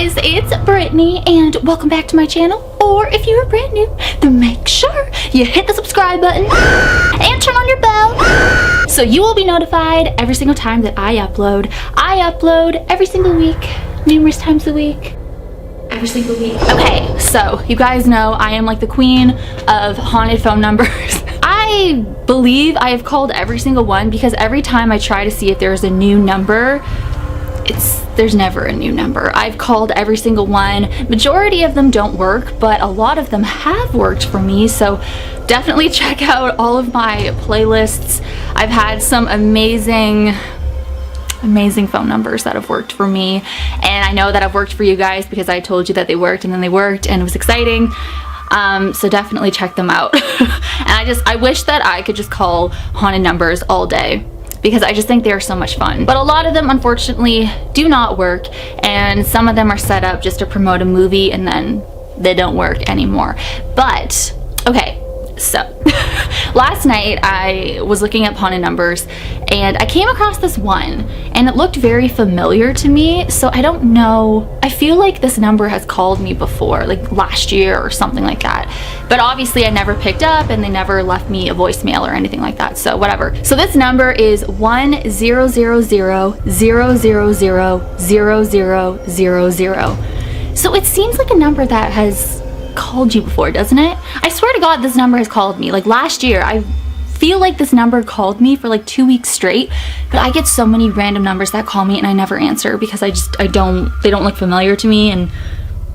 guys, it's Brittany and welcome back to my channel. Or if you're brand new, then make sure you hit the subscribe button and turn on your bell so you will be notified every single time that I upload. I upload every single week, numerous times a week. Every single week. Okay, so you guys know I am like the queen of haunted phone numbers. I believe I have called every single one because every time I try to see if there's a new number, there's never a new number. I've called every single one. Majority of them don't work, but a lot of them have worked for me, so definitely check out all of my playlists. I've had some amazing phone numbers that have worked for me, and I know that I've worked for you guys because I told you that they worked, and then they worked and it was exciting. So definitely check them out. And I wish that I could just call haunted numbers all day, because I just think they are so much fun. But a lot of them unfortunately do not work, and some of them are set up just to promote a movie and then they don't work anymore. But okay, so last night I was looking up haunted numbers and I came across this one and it looked very familiar to me, so I don't know, I feel like this number has called me before, like last year or something like that, but obviously I never picked up and they never left me a voicemail or anything like that, so whatever. So this number is 1-000-000-0000. So it seems like a number that has called you before, doesn't it? I swear to God, this number has called me. Like last year, I feel like this number called me for like 2 weeks straight, but I get so many random numbers that call me and I never answer because they don't look familiar to me, and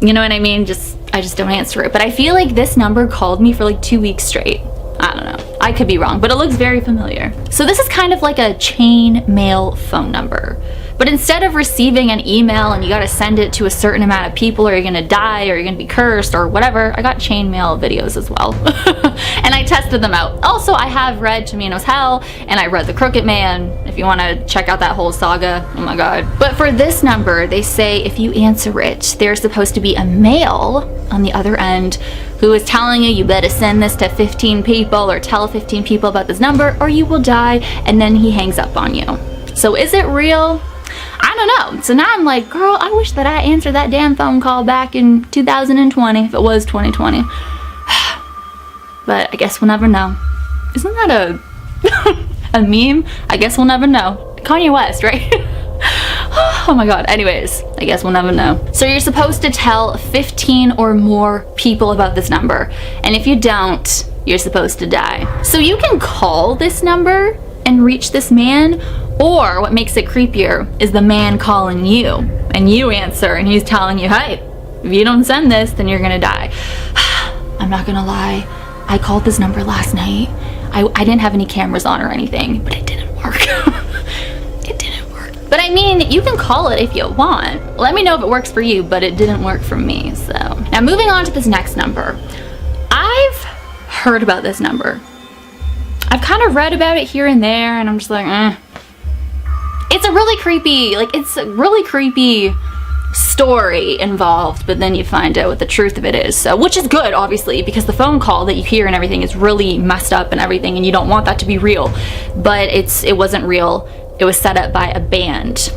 you know what I mean? I just don't answer it. But I feel like this number called me for like 2 weeks straight. I don't know. I could be wrong, but it looks very familiar. So this is kind of like a chain mail phone number. But instead of receiving an email and you gotta send it to a certain amount of people or you're gonna die or you're gonna be cursed or whatever, I got chain mail videos as well. And I tested them out. Also, I have read Tamino's Hell and I read The Crooked Man, if you wanna check out that whole saga. Oh my God. But for this number, they say if you answer it, there's supposed to be a male on the other end who is telling you, you better send this to 15 people or tell 15 people about this number or you will die, and then he hangs up on you. So is it real? I don't know. So now I'm like, girl, I wish that I answered that damn phone call back in 2020 if it was 2020. But I guess we'll never know. Isn't that a meme? I guess we'll never know. Kanye West, right? Oh my God. Anyways, I guess we'll never know. So you're supposed to tell 15 or more people about this number, and if you don't, you're supposed to die. So you can call this number and reach this man, or what makes it creepier is the man calling you and you answer and he's telling you, hey, if you don't send this, then you're gonna die. I'm not gonna lie, I called this number last night. I didn't have any cameras on or anything, but it didn't work. It didn't work. But I mean, you can call it if you want. Let me know if it works for you, but it didn't work for me. So now moving on to this next number. I've heard about this number. I've kind of read about it here and there, and I'm just like, It's a really creepy story involved, but then you find out what the truth of it is. So, which is good, obviously, because the phone call that you hear and everything is really messed up and everything, and you don't want that to be real. But it wasn't real. It was set up by a band.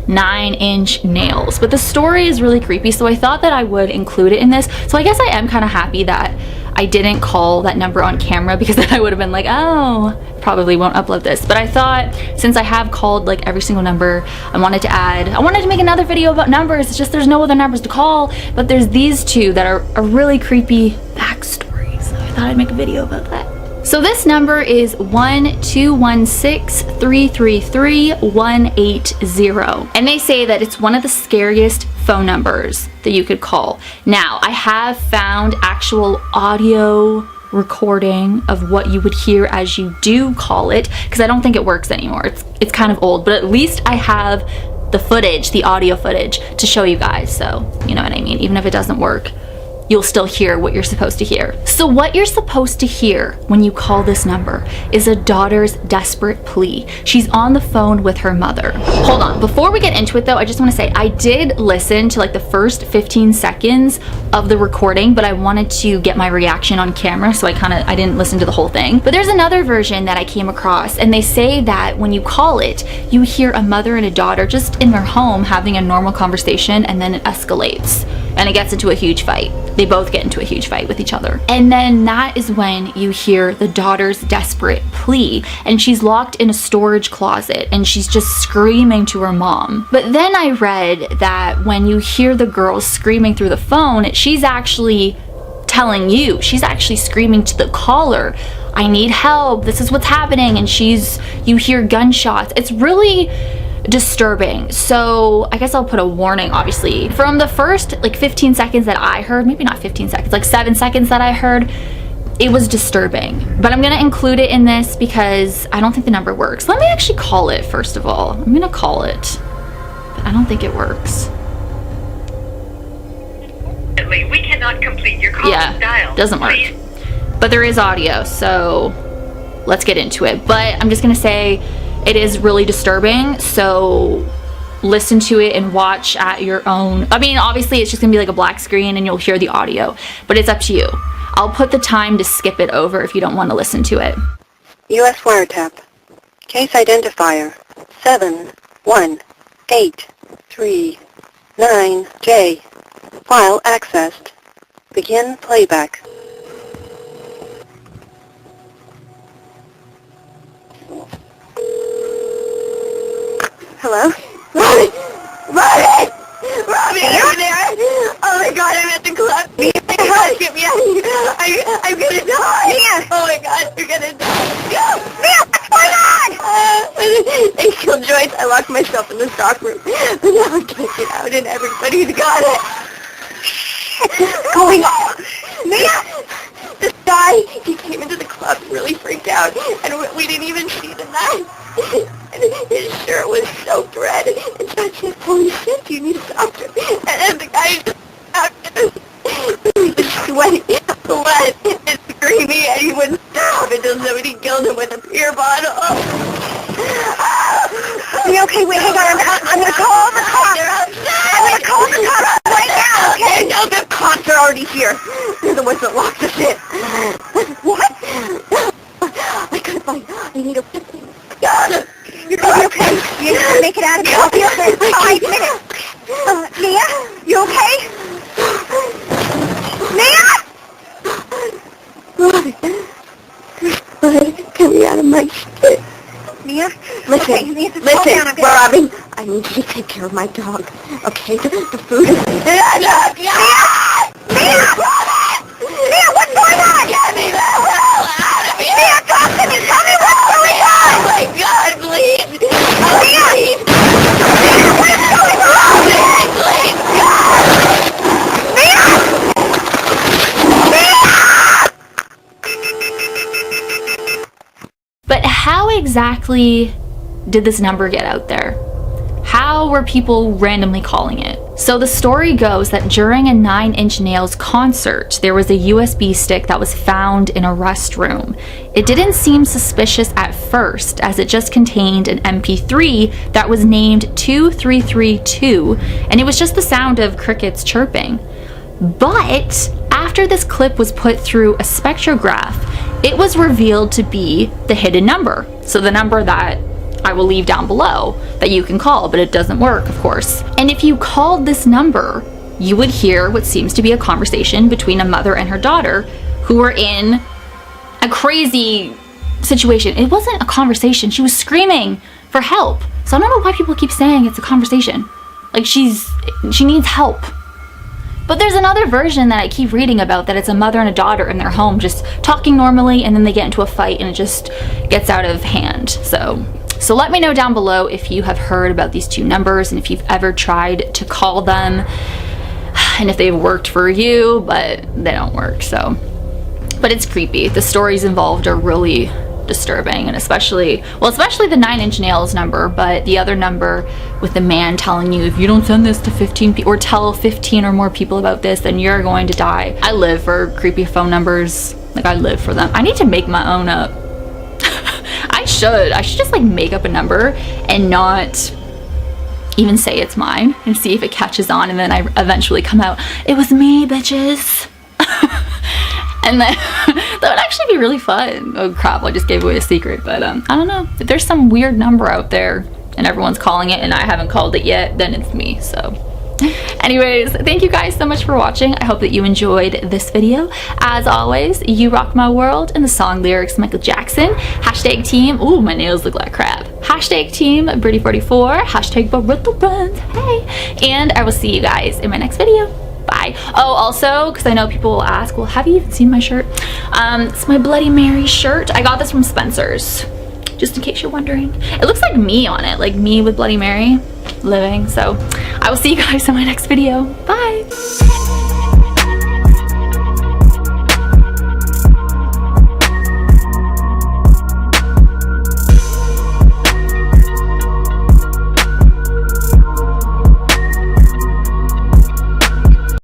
9 Inch Nails. But the story is really creepy, so I thought that I would include it in this. So I guess I am kind of happy that I didn't call that number on camera, because then I would have been like, oh, probably won't upload this. But I thought, since I have called like every single number, I wanted to make another video about numbers. It's just there's no other numbers to call, but there's these two that are a really creepy backstory, so I thought I'd make a video about that. So this number is 1-216-333-180, and they say that it's one of the scariest phone numbers that you could call. Now, I have found actual audio recording of what you would hear as you do call it, because I don't think it works anymore. It's kind of old, but at least I have the footage, the audio footage, to show you guys, so you know what I mean. Even if it doesn't work, you'll still hear what you're supposed to hear. So what you're supposed to hear when you call this number is a daughter's desperate plea. She's on the phone with her mother. Hold on, before we get into it though, I just want to say I did listen to like the first 15 seconds of the recording, but I wanted to get my reaction on camera, so I didn't listen to the whole thing. But there's another version that I came across, and they say that when you call it, you hear a mother and a daughter just in their home having a normal conversation, and then it escalates and it gets into a huge fight. They both get into a huge fight with each other. And then that is when you hear the daughter's desperate plea, and she's locked in a storage closet and she's just screaming to her mom. But then I read that when you hear the girl screaming through the phone, she's actually telling you, she's actually screaming to the caller, I need help, this is what's happening, and you hear gunshots. It's really disturbing. So I guess I'll put a warning, obviously. From the first like 15 seconds that I heard, maybe not 15 seconds, like 7 seconds that I heard, it was disturbing. But I'm gonna include it in this because I don't think the number works. Let me actually call it first of all. I'm gonna call it, but I don't think it works. We cannot complete your call. Yeah, doesn't work. Please. But there is audio, so let's get into it. But I'm just gonna say it is really disturbing, so listen to it and watch at your own. I mean, obviously it's just gonna be like a black screen and you'll hear the audio, but it's up to you. I'll put the time to skip it over if you don't want to listen to it. U.S. wiretap. Case identifier 71839J. File accessed. Begin playback. Hello? Robin! Robin! Robin, are you there? Oh my god, I'm at the club. Mia, get me out of here. I'm gonna die. Mia! Oh my god, you're gonna die. Mia, what's going on? They killed Joyce. I locked myself in the stock room. But now I can't get out and everybody's got it. What's going on? Mia! This guy, he came into the club really freaked out. And we didn't even see the knife. And his shirt was soaked red, and so I said, holy shit, you need a doctor. And the guy just he was sweating, wet, and screaming, and he wouldn't stop until somebody killed him with a beer bottle. Are you okay? Wait, hang on, I'm gonna call the cops. I'm gonna call the cops right now, okay? No, the cops are already here. They're the ones that locked us in. What? I couldn't find, I need a... You're gonna be okay. You're gonna make it out of here. I'll be okay in 5 minutes. Mia, you okay? Mia? Get me out of my shit. Mia? Listen, okay, Mia, listen, Robin. I need you to take care of my dog. Okay? The food is... Mia! Mia! Robin! Mia, what's going on? Get me the hell out of here! Mia, talk to me! Tell me what's going on! Oh my god, please! Mia! Please! Mia, what's going on? Please, God! Mia! Mia! But how exactly did this number get out there? How were people randomly calling it? So the story goes that during a 9 Inch Nails concert, there was a USB stick that was found in a restroom. It didn't seem suspicious at first, as it just contained an MP3 that was named 2332, and it was just the sound of crickets chirping. But after this clip was put through a spectrograph, it was revealed to be the hidden number. So the number that I will leave down below that you can call, but it doesn't work, of course. And if you called this number, you would hear what seems to be a conversation between a mother and her daughter who were in a crazy situation. It wasn't a conversation. She was screaming for help. So I don't know why people keep saying it's a conversation. Like she needs help. But there's another version that I keep reading about, that it's a mother and a daughter in their home just talking normally, and then they get into a fight and it just gets out of hand. So let me know down below if you have heard about these two numbers and if you've ever tried to call them and if they've worked for you, but they don't work. But it's creepy. The stories involved are really disturbing, and especially the 9-inch nails number, but the other number with the man telling you if you don't send this to 15 people or tell 15 or more people about this, then you're going to die. I live for creepy phone numbers. Like, I live for them. I need to make my own up. I should just like make up a number and not even say it's mine and see if it catches on, and then I eventually come out, it was me, bitches. And then that would actually be really fun. Oh crap, I just gave away a secret. But I don't know, if there's some weird number out there and everyone's calling it and I haven't called it yet, then it's me. So anyways, thank you guys so much for watching. I hope that you enjoyed this video. As always, you rock my world, and the song lyrics Michael Jackson. Hashtag team, ooh, my nails look like crap. Hashtag team Britty44, hashtag Barretto Friends, hey. And I will see you guys in my next video. Bye. Oh, also, because I know people will ask, well, have you even seen my shirt? It's my Bloody Mary shirt. I got this from Spencer's, just in case you're wondering. It looks like me on it, like me with Bloody Mary living. So I will see you guys in my next video. Bye.